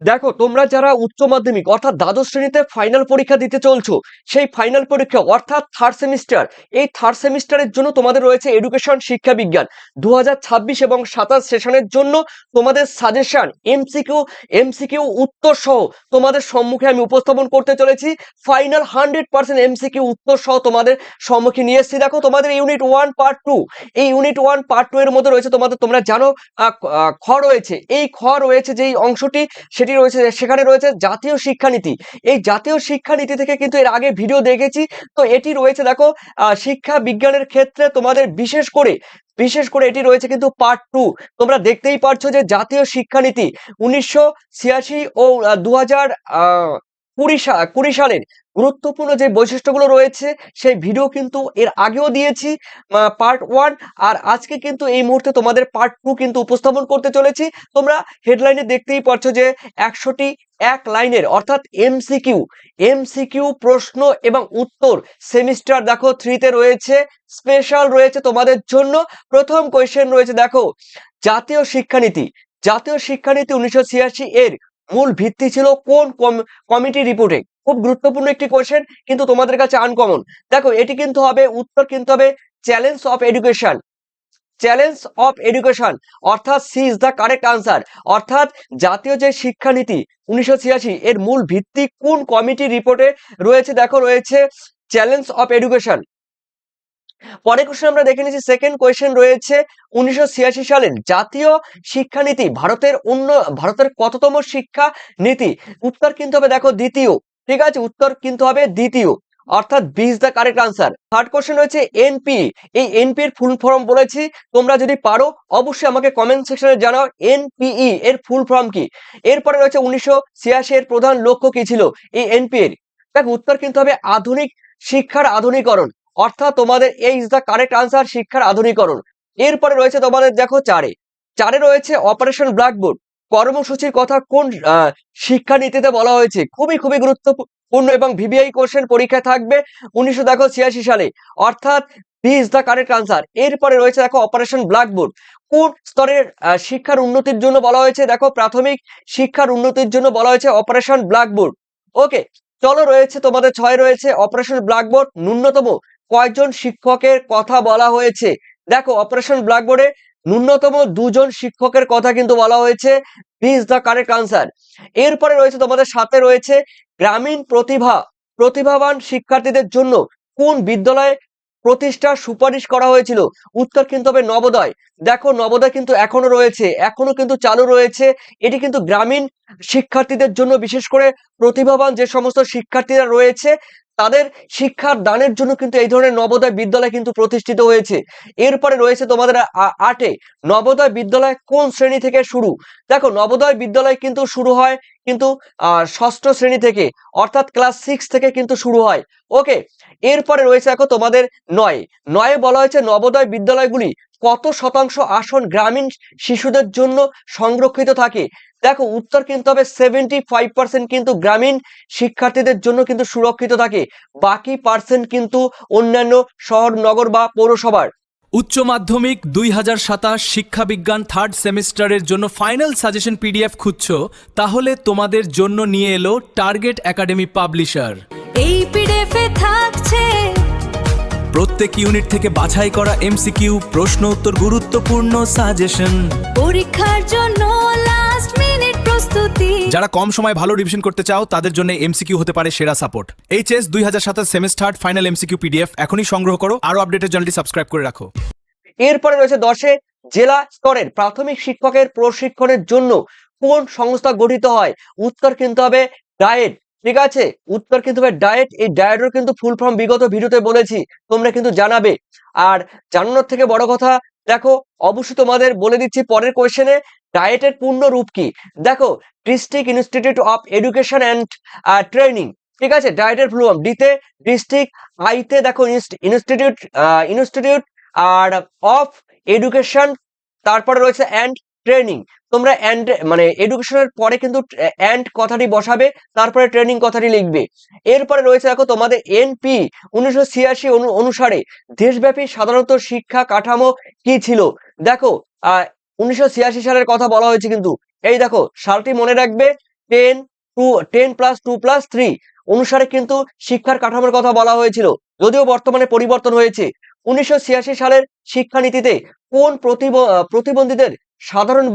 দেখো তোমরা যারা উচ্চ মাধ্যমিক অর্থাৎ দ্বাদশ শ্রেণীতে ফাইনাল পরীক্ষা দিতে চলছো, সেই ফাইনাল পরীক্ষা অর্থাৎ থার্ড সেমিস্টার, এই থার্ড সেমিস্টারের জন্য তোমাদের রয়েছে এডুকেশন শিক্ষা বিজ্ঞান 2026 এবং 27 সেশনের জন্য তোমাদের সাজেশন এমসিকিউ উত্তর সহ তোমাদের সম্মুখে আমি উপস্থাপন করতে চলেছি। ফাইনাল 100% এমসিকিউ উত্তর সহ তোমাদের সম্মুখে নিয়ে এসেছি। দেখো তোমাদের ইউনিট 1 পার্ট 2, এই ইউনিট 1 পার্ট 2 এর মধ্যে রয়েছে তোমরা জানো খ রয়েছে। এই খ রয়েছে যেই অংশটি সেটি রয়েছে, সেখানে রয়েছে জাতীয় শিক্ষানীতি। এই জাতীয় শিক্ষানীতি থেকে কিন্তু এর আগে ভিডিও দেখেছি, তো এটি রয়েছে দেখো শিক্ষা বিজ্ঞানের ক্ষেত্রে তোমাদের বিশেষ করে এটি রয়েছে কিন্তু পার্ট 2। তোমরা দেখতেই পারছো যে জাতীয় শিক্ষানীতি 1986 ও 2020 সালের গুরুত্বপূর্ণ যে বৈশিষ্ট্যগুলো রয়েছে সেই ভিডিও কিন্তু এর আগেও দিয়েছি পার্ট 1, আর আজকে কিন্তু এই মুহূর্তে তোমাদের পার্ট 2 কিন্তু উপস্থাপন করতে চলেছি। তোমরা হেডলাইনে দেখতেই পাচ্ছ যে 100টি এক লাইনের অর্থাৎ এমসিকিউ প্রশ্ন এবং উত্তর সেমিস্টার দেখো 3 তে রয়েছে, স্পেশাল রয়েছে তোমাদের জন্য। প্রথম কোয়েশ্চেন রয়েছে দেখো, জাতীয় শিক্ষানীতি 1986 এর মূল ভিত্তি ছিল কোন কমিটি রিপোর্টে? খুব গুরুত্বপূর্ণ একটি কোয়েশ্চেন, কিন্তু তোমাদের কাছে আনকমন। দেখো এটি কিন্তু হবে উত্তর কিন্তু হবে চ্যালেঞ্জ অফ এডুকেশন, অর্থাৎ C is the correct answer. অর্থাৎ জাতীয় যে শিক্ষানীতি 1986 এর মূল ভিত্তি কোন কমিটি রিপোর্টে রয়েছে? দেখো রয়েছে চ্যালেঞ্জ অফ এডুকেশন। পরের কোশ্চেন আমরা দেখে নিচ্ছি, সেকেন্ড কোয়েশ্চেন রয়েছে 1986 সালের জাতীয় শিক্ষানীতি ভারতের কততম শিক্ষা নীতি? উত্তর কিন্তু হবে দেখো দ্বিতীয়। ঠিক আছে, উত্তর কিন্তু হবে দ্বিতীয়, অর্থাৎ B is the correct answer. Third question রয়েছে এনপি। এই এনপি এর ফুল ফর্ম বলেছি, তোমরা যদি পারো অবশ্যই আমাকে কমেন্ট সেকশনে জানাও এনপিই এর ফুল ফর্ম কি। এরপরে রয়েছে 1986 এর প্রধান লক্ষ্য কি ছিল এই এনপি এর? দেখো উত্তর কিন্তু হবে শিক্ষার আধুনিকরণ, অর্থাৎ তোমাদের এই ইজ দ্য কারেক্ট আনসার, শিক্ষার আধুনিকরণ। এরপরে রয়েছে তোমাদের দেখো চারে রয়েছে অপারেশন ব্ল্যাকবোর্ড কর্মসূচির কথা কোন শিক্ষানীতিতে বলা হয়েছে? খুবই গুরুত্বপূর্ণ এবং ভিভিআই কোশ্চেন পরীক্ষায় থাকবে 1986 সালে, অর্থাৎ B is the correct answer. এরপরে রয়েছে দেখো অপারেশন ব্ল্যাকবোর্ড কোন স্তরের শিক্ষার উন্নতির জন্য বলা হয়েছে? দেখো প্রাথমিক শিক্ষার উন্নতির জন্য বলা হয়েছে অপারেশন ব্ল্যাকবোর্ড। ওকে, চলো রয়েছে তোমাদের 6 রয়েছে অপারেশন ব্ল্যাকবোর্ড ন্যূনতম কয়জন শিক্ষকের কথা বলা হয়েছে? দেখো অপারেশন ব্ল্যাকবোর্ডে ন্যূনতম 2 জন শিক্ষকের কথা কিন্তু বলা হয়েছে, B is the correct answer. এরপরে রয়েছে তোমাদের সাথে রয়েছে গ্রামীণ প্রতিভাবান শিক্ষার্থীদের জন্য কোন বিদ্যালয় প্রতিষ্ঠার সুপারিশ করা হয়েছিল? উত্তর কিন্তু হবে নবোদয়। দেখো নবোদয় কিন্তু এখনো কিন্তু চালু রয়েছে। এটি কিন্তু গ্রামীণ শিক্ষার্থীদের জন্য, বিশেষ করে প্রতিভাবান যে সমস্ত শিক্ষার্থীরা রয়েছে তাদের শিক্ষার দানের জন্য কিন্তু এই ধরনের নবোদয় বিদ্যালয় কিন্তু প্রতিষ্ঠিত হয়েছে। এরপরে রয়েছে তোমাদের 8-এ নবোদয় বিদ্যালয় কোন শ্রেণী থেকে শুরু? দেখো নবোদয় বিদ্যালয় কিন্তু শুরু হয় কিন্তু ষষ্ঠ শ্রেণী থেকে, অর্থাৎ ক্লাস 6 থেকে কিন্তু শুরু হয়। ওকে, এরপরে রয়েছে দেখো তোমাদের 9-এ বলা হয়েছে নবোদয় বিদ্যালয়গুলি কত শতাংশ আসন গ্রামীণ শিশুদের জন্য সংরক্ষিত থাকে? দেখো উত্তর কিন্তু হবে 75% কিন্তু গ্রামীণ শিক্ষার্থীদের জন্য কিন্তু সুরক্ষিত থাকে, বাকি পার্সেন্ট কিন্তু অন্যান্য শহর, নগর বা পৌরসভার। উচ্চ মাধ্যমিক 2027 শিক্ষা বিজ্ঞান থার্ড সেমিস্টারের জন্য ফাইনাল সাজেশন পিডিএফ খুঁজছো? তাহলে তোমাদের জন্য নিয়ে এলো টার্গেট একাডেমি পাবলিশার। এই পিডিএফে থাকছে প্রত্যেক ইউনিট থেকে বাছাই করা এমসিকিউ, প্রশ্ন উত্তর, গুরুত্বপূর্ণ সাজেশন, পরীক্ষার জন্য লাস্ট মিনিট প্রস্তুতি। যারা কম সময় ভালো রিভিশন করতে চাও তাদের জন্য এমসিকিউ হতে পারে সেরা support. HS 2027 semester final MCQ PDF এখনই সংগ্রহ করো। আরো আপডেটের চ্যানেলটি সাবস্ক্রাইব করে রাখো। এরপরে রয়েছে 10-এ জেলা স্তরের প্রাথমিক শিক্ষকের প্রশিক্ষণের জন্য কোন সংস্থা গঠিত হয়? উত্তর কিন্তু হবে ডায়েট। ঠিক আছে, উত্তর কিন্তু হবে ডায়েট। এই ডায়েটের কিন্তু ফুল ফর্ম বিগত ভিডিওতে বলেছি, তোমরা কিন্তু জানাবে। আর জানানোর থেকে বড় কথা, দেখো অবশ্যই তোমাদের বলে দিচ্ছি পরের কোয়েশ্চেনে ডায়েটের পূর্ণ রূপ কি। দেখো district institute of education and training. ঠিক আছে, ডায়েটের ফুল ফর্ম ডিতে ডিস্ট্রিক্ট, আইতে দেখো ইনস্টিটিউট আর অফ এডুকেশন, তারপরে রয়েছে অ্যান্ড ট্রেনিং। তোমরা অ্যান্ড মানে এডুকেশনের পরে কিন্তু অ্যান্ড কথাটি বসাবে, তারপরে ট্রেনিং কথাটি লিখবে। এরপরে রয়েছে দেখো তোমাদের এনপি 1986 অনুসারে দেশব্যাপী সাধারণত শিক্ষা কাঠামো কি ছিল? দেখো 1986 সালের কথা বলা হয়েছে কিন্তু, এই দেখো সালটি মনে রাখবে 10+2+3 অনুসারে কিন্তু শিক্ষার কাঠামোর কথা বলা হয়েছিল, যদিও বর্তমানে পরিবর্তন হয়েছে। 1986 সালের শিক্ষানীতিতে কোন প্রতিবন্ধীদের সাধারণ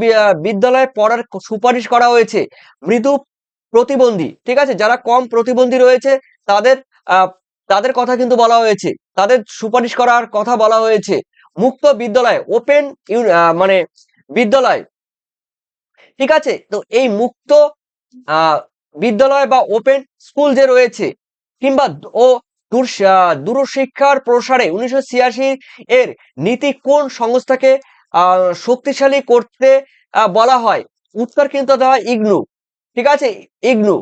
বিদ্যালয়ে পড়ার সুপারিশ করা হয়েছে? মৃদু প্রতিবন্ধী, ঠিক আছে, যারা কম প্রতিবন্ধী রয়েছে তাদের তাদের কথা কিন্তু বলা হয়েছে, তাদের সুপারিশ করার কথা বলা হয়েছে। মুক্ত বিদ্যালয়, ওপেন মানে বিদ্যালয়, ঠিক আছে, তো এই মুক্ত বিদ্যালয় বা ওপেন স্কুল যে রয়েছে কিংবা ও দূরশিক্ষার প্রসারে 1986 এর নীতি কোন সংস্থাকে শক্তিশালী করতে বলা হয়? উত্তর কিন্তু দেওয়া হয় ইগনু, ঠিক আছে, IGNOU,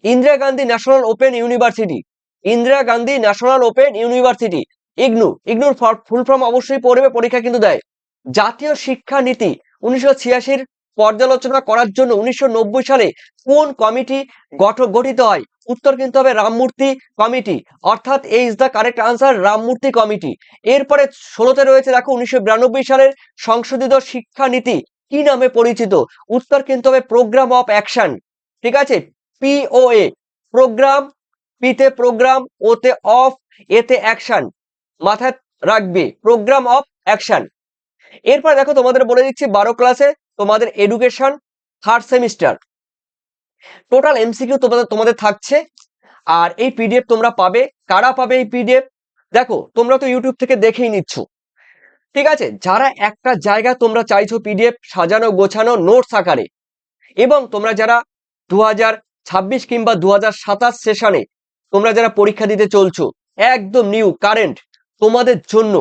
Indira Gandhi National Open University, Indira Gandhi National Open University, IGNOU. ইগনুর ফুল ফর্ম অবশ্যই পড়বে, পরীক্ষা কিন্তু দেয়। জাতীয় শিক্ষা নীতি 1986 পর্যালোচনা করার জন্য 1990 সালে কোন কমিটি গঠিত হয়? উত্তর কিন্তু হবে রামমূর্তি কমিটি, অর্থাৎ A is the correct answer, Ramamurthy committee. এরপরে 16তে রয়েছে দেখো 1992 সালের সংশোধিত শিক্ষা নীতি কি নামে পরিচিত? উত্তর কিন্তু হবে প্রোগ্রাম অফ অ্যাকশন, ঠিক আছে, POA, প্রোগ্রাম, পিতে প্রোগ্রাম, ওতে অফ, এতে অ্যাকশন, মাথায় রাখবে, প্রোগ্রাম অফ অ্যাকশন। এরপর দেখো তোমাদের বলে দিচ্ছি 12 ক্লাসে তোমাদের education 3rd semester total MCQ তোমাদের থাকছে, আর এই PDF তোমরা পাবে। কারা পাবে এই PDF? দেখো তোমরা তো ইউটিউব থেকে দেখেই নিচ্ছ, ঠিক আছে, যারা একটা জায়গায় তোমরা চাইছো PDF সাজানো গোছানো নোটস আকারে, এবং তোমরা যারা 2026 কিংবা 2027 সেশনে তোমরা যারা পরীক্ষা দিতে চলছো, একদম নিউ কারেন্ট তোমাদের জন্য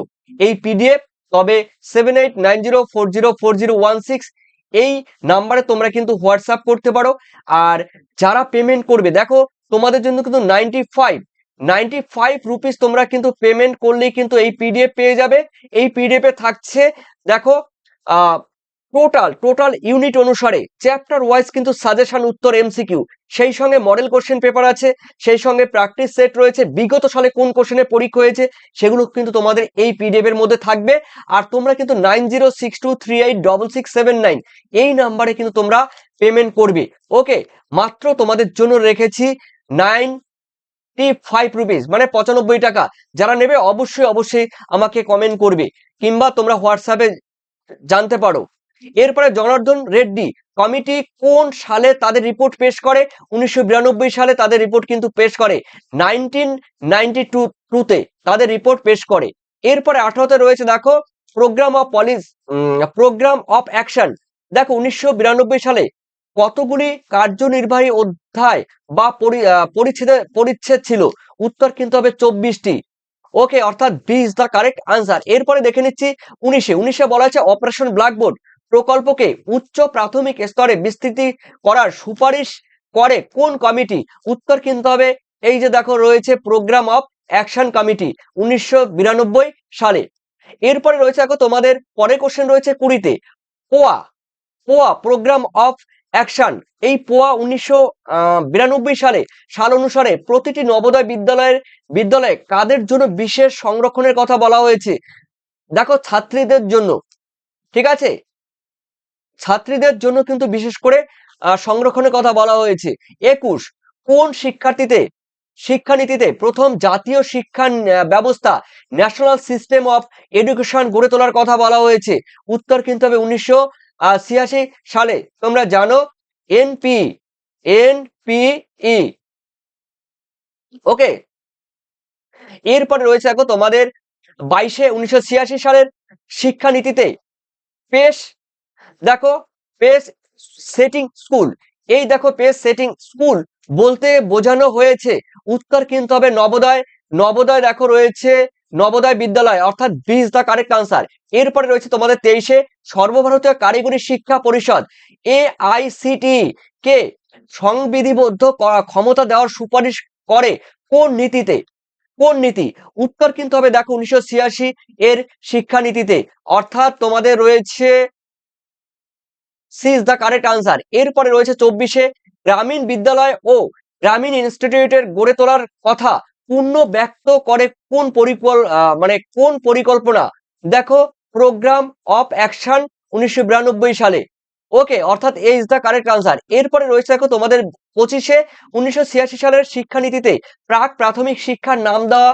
এই PDF, তবে 7890404016 এই নাম্বারে তোমরা কিন্তু হোয়াটসঅ্যাপ করতে পারো। আর যারা পেমেন্ট করবে, দেখো তোমাদের জন্য কিন্তু 95 রুপিস তোমরা কিন্তু পেমেন্ট করলেই কিন্তু এই PDF পেয়ে যাবে। এই PDF এ থাকছে দেখো টোটাল ইউনিট অনুসারে চ্যাপ্টার ওয়াইজ কিন্তু সাজেশন, উত্তর, MCQ, সেই সঙ্গে মডেল কোশ্চেন পেপার আছে, সেই সঙ্গে প্র্যাকটিস সেট রয়েছে, বিগত সালে কোন কোশ্চেনে পরীক্ষা হয়েছে সেগুলো কিন্তু তোমাদের এই PDF এর মধ্যে থাকবে। আর তোমরা কিন্তু 9062386679 এই নাম্বারে কিন্তু তোমরা পেমেন্ট করবে। ওকে, মাত্র তোমাদের জন্য রেখেছি 95 রুপিস, মানে 95 টাকা। যারা নেবে অবশ্যই আমাকে কমেন্ট করবে, কিংবা তোমরা হোয়াটসঅ্যাপে জানতে পারো। এরপরে জনার্দন রেড্ডি কমিটি কোন সালে তাদের রিপোর্ট পেশ করে? 1992 সালে তাদের রিপোর্ট কিন্তু পেশ করে, 1992 তাদের রিপোর্ট পেশ করে। এরপরে 18তে রয়েছে দেখো প্রোগ্রাম অফ অ্যাকশন। দেখো 1992 সালে কতগুলি কার্যনির্বাহী অধ্যায় বা পরিচ্ছেদ ছিল? উত্তর কিন্তু হবে 24টি। ওকে, অর্থাৎ B is the correct answer. এরপরে দেখে নিচ্ছি 19 বলা হয়েছে অপারেশন ব্ল্যাকবোর্ড প্রকল্পকে উচ্চ প্রাথমিক স্তরে বিস্তৃতি করার সুপারিশ করে কোন কমিটি? উত্তর কিন্তু হবে এই যে দেখো রয়েছে প্রোগ্রাম অফ অ্যাকশন কমিটি, 1992 সালে। এরপরে রয়েছে দেখো তোমাদের পরের কোশ্চেন রয়েছে 20তে, পোয়া প্রোগ্রাম অফ অ্যাকশন। এই পোয়া 1992 সাল অনুসারে প্রতিটি নবোদয় বিদ্যালয়ে কাদের জন্য বিশেষ সংরক্ষণের কথা বলা হয়েছে? দেখো ছাত্রীদের জন্য, ঠিক আছে, ছাত্রীদের জন্য কিন্তু বিশেষ করে সংরক্ষণের কথা বলা হয়েছে। 21 কোন শিক্ষানীতিতে প্রথম জাতীয় শিক্ষা ব্যবস্থা ন্যাশনাল সিস্টেম অফ এডুকেশন গড়ে তোলার কথা বলা হয়েছে? উত্তর কিন্তু হবে 1986 সালে। তোমরা জানো NPE। ওকে, এরপরে রয়েছে দেখো তোমাদের 1986 সালের শিক্ষানীতিতে পেশ সেটিং স্কুল। এই দেখো পেশ সেটিং স্কুল বলতে বোঝানো হয়েছে, উত্তর কিন্তু হবে নবোদয় দেখো রয়েছে নবোদয় বিদ্যালয়, অর্থাৎ B is the correct answer. এরপরে রয়েছে তোমাদের 23 সর্বভারতীয় কারিগরি শিক্ষা পরিষদ AICTE কে সংবিধিবদ্ধ ক্ষমতা দেওয়ার সুপারিশ করে কোন নীতি? উত্তর কিন্তু হবে দেখো 1986 এর শিক্ষানীতিতে, অর্থাৎ তোমাদের রয়েছে C is the correct answer. এরপরে রয়েছে 24 গ্রামীণ বিদ্যালয় ও গ্রামীণ ইনস্টিটিউটের গড়ে তোলার কথা পূর্ণ ব্যক্ত করে কোন পরিকল্পনা? দেখো প্রোগ্রাম অফ অ্যাকশন 1992 সালে। ওকে, অর্থাৎ A is the correct answer. এরপরে রয়েছে দেখো তোমাদের 25-এ 1986 সালের শিক্ষানীতিতে প্রাক প্রাথমিক শিক্ষার নাম দেওয়া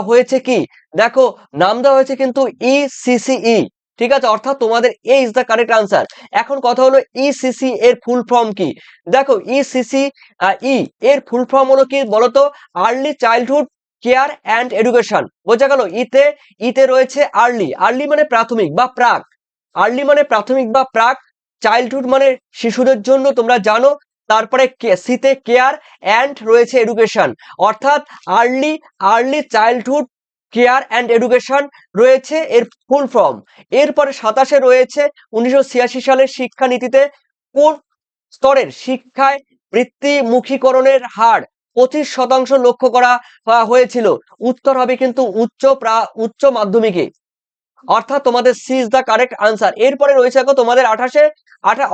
হয়েছে কি? দেখো নাম দেওয়া হয়েছে কিন্তু ইসিসিই, ঠিক আছে, অর্থাৎ তোমাদের এ ইজ দ্য কারেক্ট আনসার। এখন কথা হলো ইসিসি এর ফুল ফর্ম কি? দেখো ইসিসি এর ফুল ফর্ম হলো কি বলতো? Early childhood care and education. বোঝা গেল? ইতে রয়েছে আর্লি, আর্লি মানে প্রাথমিক বা প্রাক, আর্লি মানে প্রাথমিক বা প্রাক, চাইল্ডহুড মানে শিশুদের জন্য তোমরা জানো, তারপরে সিতে কেয়ার অ্যান্ড রয়েছে এডুকেশন, অর্থাৎ early childhood care and education রয়েছে এর ফুল ফর্ম। এরপরে 27-এ রয়েছে 1986 সালের শিক্ষানীতিতে কোন স্তরের শিক্ষায় বৃত্তিমুখীকরণের হার 25% লক্ষ্য করা হয়েছিল? উত্তর হবে কিন্তু উচ্চ মাধ্যমিকে, অর্থাৎ তোমাদের C is the correct answer. এরপরে রয়েছে দেখো তোমাদের 28-এ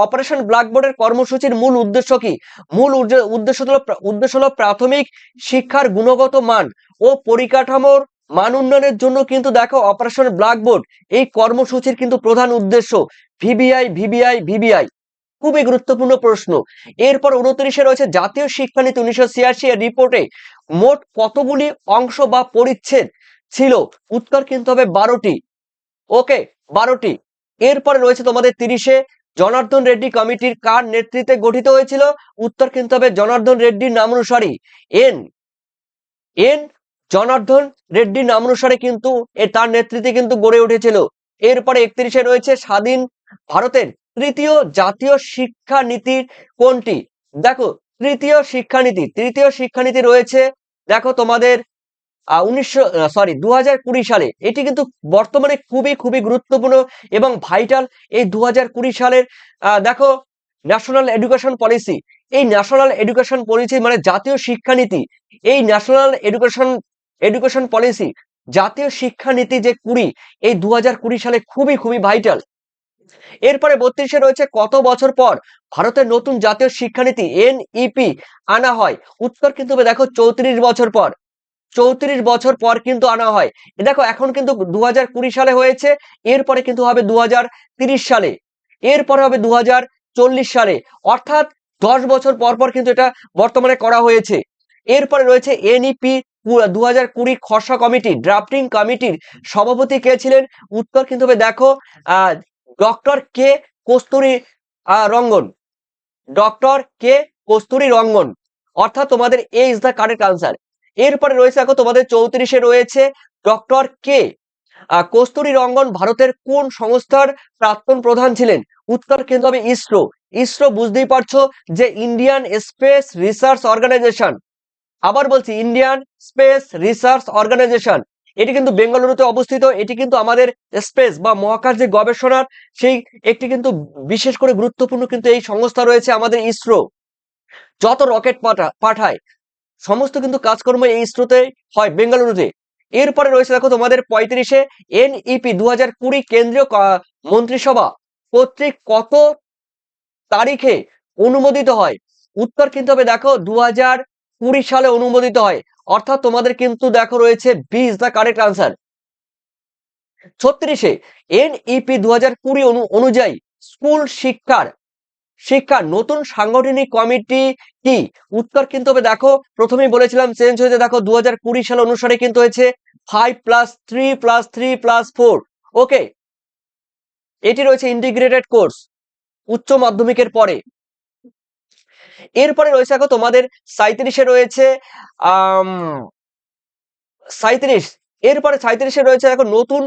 অপারেশন ব্ল্যাকবোর্ডের কর্মসূচির মূল উদ্দেশ্য কি? উদ্দেশ্য হলো প্রাথমিক শিক্ষার গুণগত মান ও পরিকাঠামোর মান উন্নয়নের জন্য কিন্তু দেখো অপারেশন ব্ল্যাকবোর্ড এই কর্মসূচির কিন্তু প্রধান উদ্দেশ্য। ভিবিআই খুবই গুরুত্বপূর্ণ প্রশ্ন। এরপর 29-এ রয়েছে জাতীয় শিক্ষানীতি 1986 এর রিপোর্টে মোট কতগুলি অংশ বা পরিচ্ছেদ ছিল? উত্তর কিন্তু হবে 12টি। ওকে, 12টি। এরপরে রয়েছে তোমাদের 30-এ জনার্দন রেড্ডি কমিটির কার নেতৃত্বে গঠিত হয়েছিল? উত্তর কিন্তু হবে জনার্দন রেড্ডির নামানুসারে এন জনার্দন রেড্ডির নামানুসারে কিন্তু তার নেতৃত্বে কিন্তু গড়ে উঠেছিল। এরপরে 31-এ রয়েছে স্বাধীন ভারতের তৃতীয় জাতীয় শিক্ষানীতি কোনটি? দেখো তৃতীয় শিক্ষানীতি রয়েছে দেখো তোমাদের 2020 সালে। এটি কিন্তু বর্তমানে খুবই গুরুত্বপূর্ণ এবং ভাইটাল। এই 2020 সালের দেখো ন্যাশনাল এডুকেশন পলিসি, এই ন্যাশনাল এডুকেশন পলিসি মানে জাতীয় শিক্ষানীতি, এই ন্যাশনাল এডুকেশন পলিসি জাতীয় শিক্ষানীতি যে 20, এই 2020 সালে খুবই ভাইটাল। এরপরে 32-এ রয়েছে কত বছর পর ভারতের নতুন জাতীয় শিক্ষানীতি এনইপি আনা হয়? উত্তর কিন্তু দেখো 34 বছর পর, 34 বছর পর কিন্তু আনা হয়। দেখো এখন কিন্তু 2020 সালে হয়েছে, এরপরে কিন্তু হবে 2030 সালে, এরপরে হবে 2040 সালে, অর্থাৎ 10 বছর পর কিন্তু এটা বর্তমানে করা হয়েছে। এরপরে রয়েছে এনইপি 2020 খসড়া কমিটি ড্রাফটিং কমিটির সভাপতি কে ছিলেন? উত্তর কিন্তু হবে দেখো ডক্টর কে কস্তুরী রঙ্গন, ডক্টর কে কস্তুরী রঙ্গন, অর্থাৎ তোমাদের এ ইজ দ্য কারেক্ট আনসার। এরপরে রয়েছে দেখো তোমাদের 34-এ রয়েছে ডক্টর কে কস্তুরী রঙ্গন ভারতের কোন সংস্থার প্রাক্তন প্রধান ছিলেন? উত্তর কিন্তু হবে ইসরো। ইসরো বুঝতেই পারছো যে ইন্ডিয়ান স্পেস রিসার্চ অর্গানাইজেশন, আবার বলছি ইন্ডিয়ান স্পেস রিসার্চ অর্গানাইজেশন, এটি কিন্তু বেঙ্গালুরুতে অবস্থিত। এটি কিন্তু আমাদের স্পেস বা মহাকাশ যে গবেষণার সেই একটি কিন্তু বিশেষ করে গুরুত্বপূর্ণ কিন্তু এই সংস্থা রয়েছে আমাদের ইসরো। যত রকেট পাঠায় সমস্ত কিন্তু কাজকর্ম এই ইসরোতে হয়, বেঙ্গালুরুতে। এরপরে রয়েছে দেখো তোমাদের 35-এ এনইপি 2020 কেন্দ্রীয় মন্ত্রিসভা কর্তৃক কত তারিখে অনুমোদিত হয়? উত্তর কিন্তু হবে দেখো 2020 সালে অনুমোদিত হয়, অর্থাৎ তোমাদের কিন্তু দেখো রয়েছে 20 দ্য কারেক্ট আনসার। 36-এ এনইপি 2020 অনুযায়ী স্কুল শিক্ষার নতুন সাংগঠনিক কমিটি কি? উত্তর কিন্তু হবে দেখো প্রথমেই বলেছিলাম চেঞ্জ হয়েছে, দেখো 2020 সাল অনুসারে কিন্তু হয়েছে 5+3+3+4। ওকে, এটি রয়েছে ইন্টিগ্রেটেড কোর্স উচ্চ মাধ্যমিকের পরে। এরপরে রয়েছে দেখো তোমাদের 37-এ রয়েছে 37, এরপরে 37-এ রয়েছে দেখো নতুন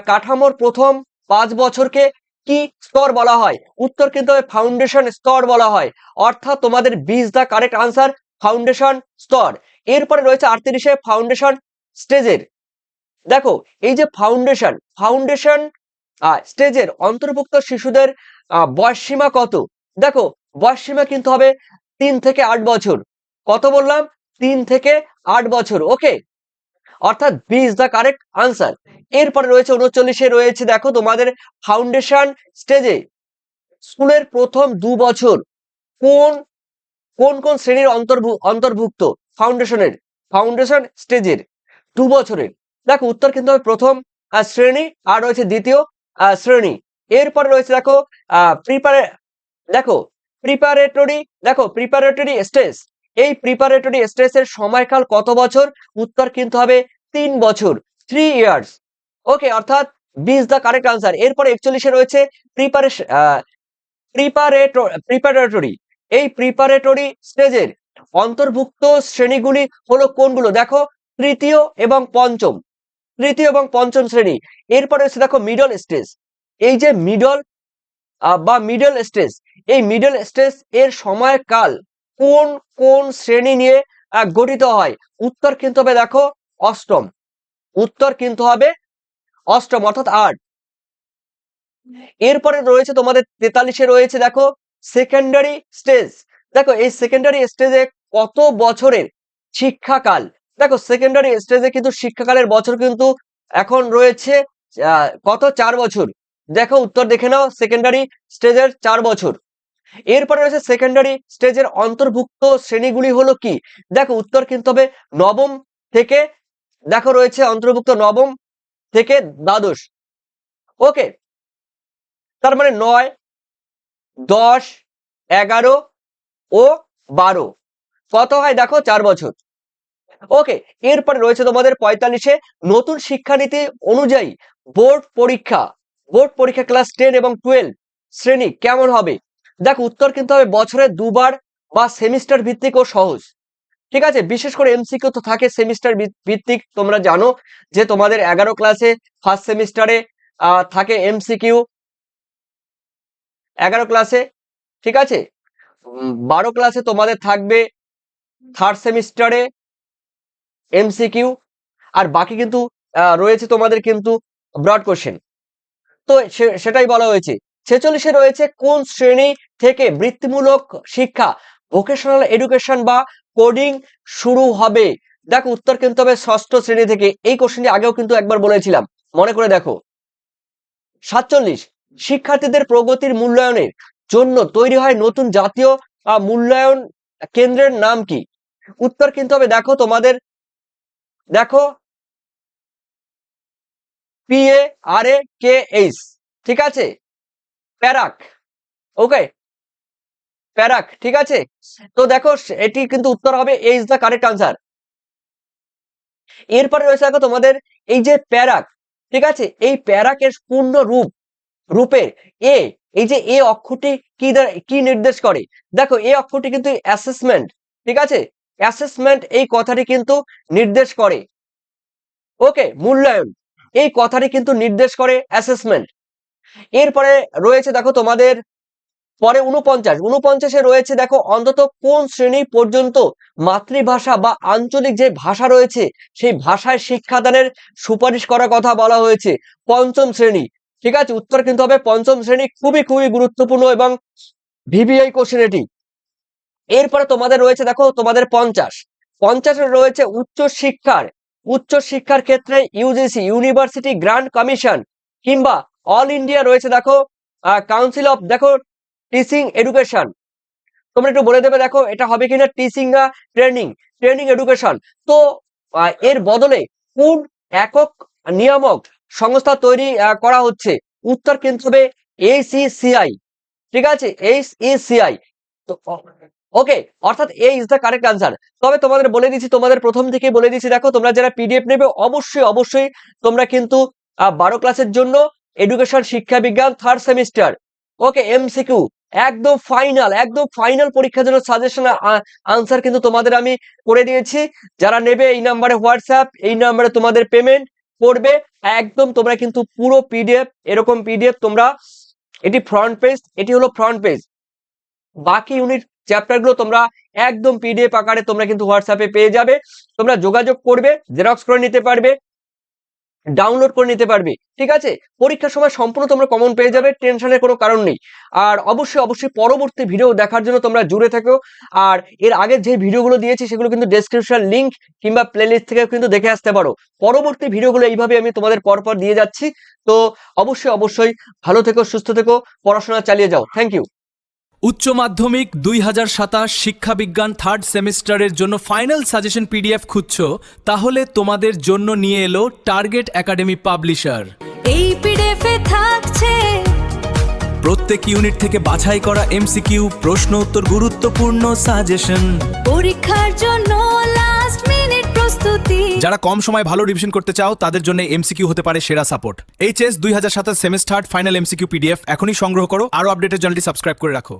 কাঠামোর প্রথম 5 বছরকে কি স্তর বলা হয়? উত্তর কিন্তু ফাউন্ডেশন স্তর বলা হয়, অর্থাৎ তোমাদের 20 দ্য কারেক্ট আনসার ফাউন্ডেশন স্তর। এরপরে রয়েছে 38-এ ফাউন্ডেশন স্টেজের, দেখো এই যে ফাউন্ডেশন স্টেজের অন্তর্ভুক্ত শিশুদের বয়স সীমা কত? দেখো বয়স সীমা কিন্তু হবে 3 থেকে 8 বছর। কত বললাম? 3 থেকে 8 বছর। ওকে, অর্থাৎ 20 দ্য কারেক্ট আনসার। এরপরে রয়েছে 39-এ রয়েছে দেখো তোমাদের ফাউন্ডেশন স্টেজে স্কুলের প্রথম 2 বছর কোন শ্রেণীর অন্তর্ভুক্ত? ফাউন্ডেশন স্টেজের 2 বছরের, দেখো উত্তর কিন্তু হবে প্রথম শ্রেণী আর রয়েছে দ্বিতীয় শ্রেণী। এরপরে রয়েছে দেখো দেখো প্রিপারেটরি স্টেজ, এই প্রিপারেটরি স্টেজের সময়কাল কত বছর? উত্তর কিন্তু হবে 3 বছর, 3 ইয়ার্স। ওকে, অর্থাৎ 20 দ্য কারেক্ট আনসার। এরপরে 41-এ রয়েছে প্রিপারেটরি। এই প্রিপারেটরি স্টেজের অন্তর্ভুক্ত শ্রেণীগুলি হলো কোনগুলো? দেখো, তৃতীয় এবং পঞ্চম শ্রেণী। এরপরে হচ্ছে দেখো মিডল স্টেজ। এই যে মিডল স্টেজ, এই মিডল স্টেজ এর সময়কাল কোন কোন শ্রেণী নিয়ে গঠিত হয়? উত্তর কিন্তু হবে দেখো অষ্টম, অর্থাৎ 8। এরপরে রয়েছে তোমাদের 43-এ রয়েছে দেখো সেকেন্ডারি স্টেজ। দেখো এই সেকেন্ডারি স্টেজে কত বছরের শিক্ষাকাল? দেখো সেকেন্ডারি স্টেজে কিন্তু শিক্ষাকালের বছর কিন্তু এখন রয়েছে কত? 4 বছর। দেখো উত্তর দেখে নাও, সেকেন্ডারি স্টেজের 4 বছর। এরপরে রয়েছে সেকেন্ডারি স্টেজের অন্তর্ভুক্ত শ্রেণীগুলি হলো কি? দেখো উত্তর কিন্তু হবে নবম থেকে, দেখো রয়েছে অন্তর্ভুক্ত নবম থেকে দ্বাদশ। ওকে, তার মানে 9, 10, 11 ও 12 কত হয়? দেখো 4 বছর। ওকে, এরপরে রয়েছে তোমাদের 45-এ নতুন শিক্ষানীতি অনুযায়ী বোর্ড পরীক্ষা ক্লাস 10 এবং 12 শ্রেণী কেমন হবে? দেখো উত্তর কিন্তু হবে বছরে 2 বার বা সেমিস্টার ভিত্তিক ও সহজ। ঠিক আছে, বিশেষ করে এমসিকিউ তো থাকে সেমিস্টার ভিত্তিক। তোমরা জানো যে তোমাদের 11 ক্লাসে ফার্স্ট সেমিস্টারে থাকে এমসিকিউ 11 ক্লাসে, ঠিক আছে। 12 ক্লাসে তোমাদের থাকবে থার্ড সেমিস্টারে এমসিকিউ, আর বাকি কিন্তু রয়েছে তোমাদের কিন্তু ব্রড কোশ্চেন। তো সেটাই বলা হয়েছে। 46-এ রয়েছে কোন শ্রেণী থেকে বৃত্তিমূলক শিক্ষা ভোকেশনাল এডুকেশন বা কোডিং শুরু হবে? দেখো উত্তর কিন্তু হবে 6ষ্ঠ শ্রেণী থেকে। এই কোশ্চেনটি আগেও কিন্তু একবার বলেছিলাম, মনে করে দেখো। 47 শিক্ষার্থীদের প্রগতির মূল্যায়নের জন্য তৈরি হয় নতুন জাতীয় মূল্যায়ন কেন্দ্রের নাম কি? উত্তর কিন্তু হবে দেখো তোমাদের, দেখো PARAKH, ঠিক আছে, প্যারাক। ওকে, প্যারাক, ঠিক আছে। তো দেখো এটি কিন্তু উত্তর হবে, এ ইজ দ্য কারেক্ট আনসার। এরপরে রয়েছে দেখো তোমাদের এই যে প্যারাক, ঠিক আছে, এই প্যারাকের পূর্ণ রূপের এ, এই যে এ অক্ষরটি কি নির্দেশ করে? দেখো এ অক্ষরটি কিন্তু অ্যাসেসমেন্ট, ঠিক আছে, অ্যাসেসমেন্ট এই কথাটি কিন্তু নির্দেশ করে। ওকে, মূল্যায়ন এই কথাটি কিন্তু নির্দেশ করে অ্যাসেসমেন্ট। এরপরে রয়েছে দেখো তোমাদের পরে 49-এ রয়েছে দেখো অন্তত কোন শ্রেণী পর্যন্ত মাতৃভাষা বা আঞ্চলিক যে ভাষা রয়েছে সেই ভাষায় শিক্ষাদানের সুপারিশ করার কথা বলা হয়েছে। 5ম শ্রেণী, ঠিক আছে, উত্তর কিন্তু হবে 5ম শ্রেণী। খুবই গুরুত্বপূর্ণ এবং ভিভিআই কোশ্চেন এটি। এরপরে তোমাদের রয়েছে দেখো তোমাদের 50-এ রয়েছে উচ্চশিক্ষার ক্ষেত্রে ইউজিসি ইউনিভার্সিটি গ্র্যান্ড কমিশন কিংবা অল ইন্ডিয়া রয়েছে দেখো কাউন্সিল অফ দেখো টিচিং এডুকেশন। তোমরা একটু বলে দেবে দেখো এটা হবে কিনা টিচিং না ট্রেনিং এডুকেশন। তো এর বদলে কোন একক নিয়ামক সংস্থা তৈরি করা হচ্ছে? উত্তর কিন্তু হবে ACCI, ঠিক আছে, ACCI। তো ওকে, অর্থাৎ A is the correct answer. তবে তোমাদের বলে দিচ্ছি, তোমাদের প্রথম থেকে বলে দিচ্ছি, দেখো তোমরা যারা পিডিএফ নেবে অবশ্যই তোমরা কিন্তু 12 ক্লাসের জন্য এডুকেশন শিক্ষা বিজ্ঞান থার্ড সেমিস্টার, ওকে, এমসিকিউ একদম ফাইনাল পরীক্ষার জন্য সাজেশন আনসার কিন্তু তোমাদের আমি করে দিয়েছি। যারা নেবে এই নাম্বারে হোয়াটসঅ্যাপ, এই নাম্বারে তোমাদের পেমেন্ট করবে একদম। তোমরা কিন্তু পুরো পিডিএফ, এরকম পিডিএফ তোমরা, এটি হলো ফ্রন্ট পেজ। বাকি ইউনিট চ্যাপ্টার গুলো তোমরা একদম পিডিএফ আকারে তোমরা কিন্তু হোয়াটসঅ্যাপে পেয়ে যাবে। তোমরা যোগাযোগ করবে, জেরক্স করে নিতে পারবে, ডাউনলোড করে নিতে পারবে, ঠিক আছে। পরীক্ষার সময় সম্পূর্ণ তোমরা কমন পেয়ে যাবে, টেনশনের কোনো কারণ নেই। আর অবশ্যই পরবর্তী ভিডিও দেখার জন্য তোমরা জুড়ে থাকো। আর এর আগে যে ভিডিওগুলো দিয়েছি সেগুলো কিন্তু ডেসক্রিপশন লিংক কিংবা প্লেলিস্ট থেকে কিন্তু দেখে আসতে পারো। পরবর্তী ভিডিওগুলো এইভাবে আমি তোমাদের পরপর দিয়ে যাচ্ছি। তো অবশ্যই ভালো থেকো, সুস্থ থেকো, পড়াশোনা চালিয়ে যাও। Thank you. উচ্চ মাধ্যমিক 2027 শিক্ষা বিজ্ঞান থার্ড সেমিস্টারের জন্য ফাইনাল সাজেশন পিডিএফ খুঁজছো? তাহলে তোমাদের জন্য নিয়ে এলো টার্গেট একাডেমি পাবলিশার। এই পিডিএফে থাকছে প্রত্যেক ইউনিট থেকে বাছাই করা এমসিকিউ, প্রশ্ন উত্তর, গুরুত্বপূর্ণ সাজেশন। পরীক্ষার জন্য লাস্ট মিনিট প্রস্তুতি। যারা কম সময় ভালো রিভিশন করতে চাও তাদের জন্য এমসিকিউ হতে পারে সেরা support. HS 2027 semester final MCQ PDF এখনই সংগ্রহ করো। আরো আপডেটের চ্যানেলটি সাবস্ক্রাইব করে রাখো।